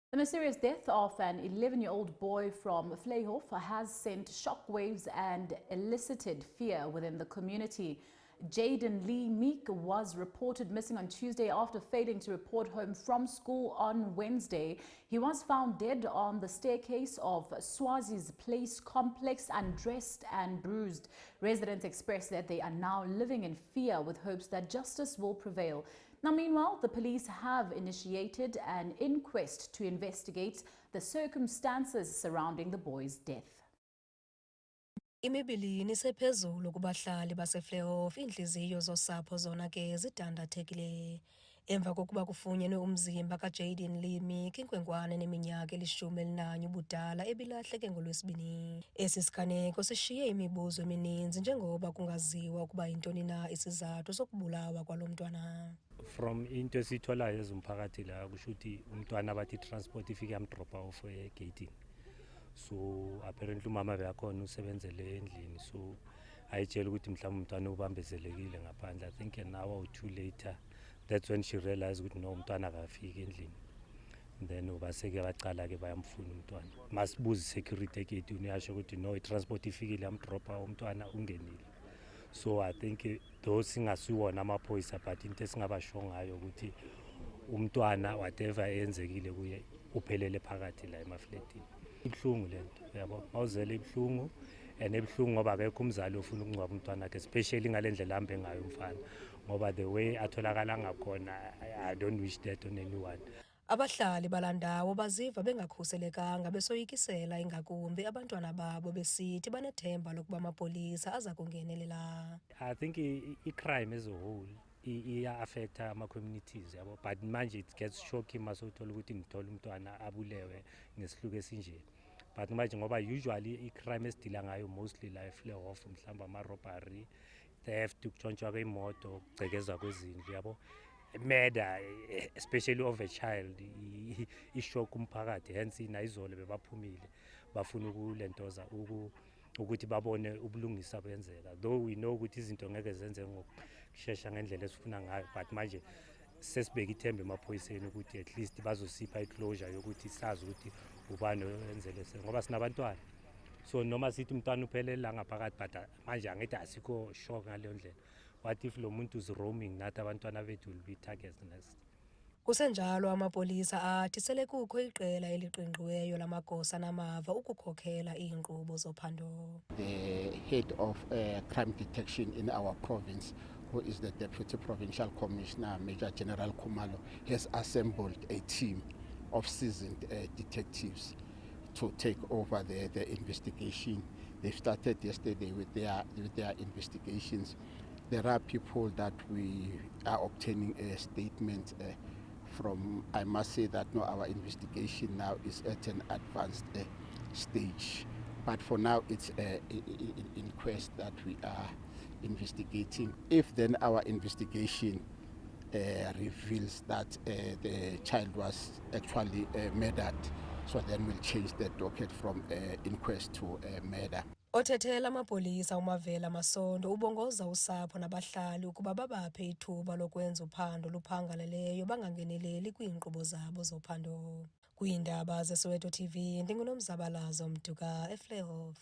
The mysterious death of an 11-year-old boy from Vliehof has sent shockwaves and elicited fear within the community. Jaden Lee Meek was reported missing on Tuesday after failing to report home from school on Wednesday. He was found dead on the staircase of Swazi's Place complex, undressed and bruised. Residents expressed that they are now living in fear with hopes that justice will prevail. Now, meanwhile, the police have initiated an inquest to investigate the circumstances surrounding the boy's death. Imibilini sephezulu kubahlali baseVliehof, inhliziyo zosapho zona ke zidandathekile emva kokuba kufunyenwe umzimba kaJaden Lee Meek, inkwenkwana eneminyaka 11 ubudala ebilahleke ngoLwesibini. Esi siganeko sishiye imibuzo emininzi njengoba kungaziwa ukuba yintoni na isizathu sokubulawa kwalo mntwana. From into esitholayo ezumphakathi la kusho ukuthi umntwana bathi transport ifike yamdropa off egating. So apparently umama beyakhona usebenzele endlini, so ayitshela ukuthi mhlawumbe umntwana ubambezelekile ngaphandle. I think an hour or two later, that's when she realized ukuthi no, umntwana akafiki endlini. Then ubaseke bacala ke bayamfuna umntwana. Masibuza security gate uyasho ukuthi no, transport ifikile yamdropa umntwana ungenile. So I think those singasiwona amaphoyisa, but into esingabasho ngayo ukuthi umntwana whatever eyenzekile kuye uphelele phakathi la emafletini. Ibhlungu lento yabo, awuzele ibhlungu and ebhlungu ngoba akekho umzali ofuna ukungcwaba umntwana wakhe, especially ngalendlela ahambe ngayo umfana, ngoba the way atholakala ngakhona, I don't wish that on anyone. Abahlali balandawo baziva bengakhuselekanga besoyikisela ingakumbi abantwana babo besithi banethemba lokuba amapolisa aza kungenelela. I think i-crime as a whole iya-affecta ama-communities yabo, but manje it gets shocking masothola ukuthi ngithola umntwana abulewe ngesihluko esinje. But manje ngoba usually i-crime esidila ngayo mostly la eVliehof, mhlawumbe ama-robbery, theft, ukutshontshwa kwey'moto, ukugcekezwa kwezindlu yabo. Murder, especially of a child, ishock umphakathi, hence inayizolo bebaphumile bafuna ukulentoza ukuthi babone ubulungisa benzeka. Though we know ukuthi izinto ngeke zenze ngokushesha ngendlela esifuna ngayo, but manje sesibeka ithemba emaphoyiseni ukuthi at least bazosipha iclosure yokuthi sazi ukuthi ubani oyenzele ngoba sinabantwana. So noma sithi umntwana uphelele la ngaphakathi, but manje angithi asikho shock ngaleyo ndlela. What if lo muntu is roaming, nathi abantwana bethu will be targets next? Kusenjalo amapolisa athi sele kukho iqela eliqingqiweyo lamagosa namava ukukhokhela iinkqubo zophando. The head of crime detection in our province, who is the Deputy Provincial Commissioner, Major General Khumalo, has assembled a team of seasoned detectives to take over the investigation. They started yesterday with their investigations. There are people that we are obtaining a statement from. I must say that no, our investigation now is at an advanced stage. But for now, it's an inquest that we are investigating. If then our investigation reveals that the child was actually murdered, so then we'll change the docket from inquest to murder. Othethela amapolisa uMavela Masondo ubongoza usapho nabahlali ukuba babaphe ithuba lokwenza uphando luphangaleleyo bangangeneleli kwiinkqubo zabo zophando. Kwiindaba zeSoweto TV, ndinguNomzabalazo Mduka eVliehof.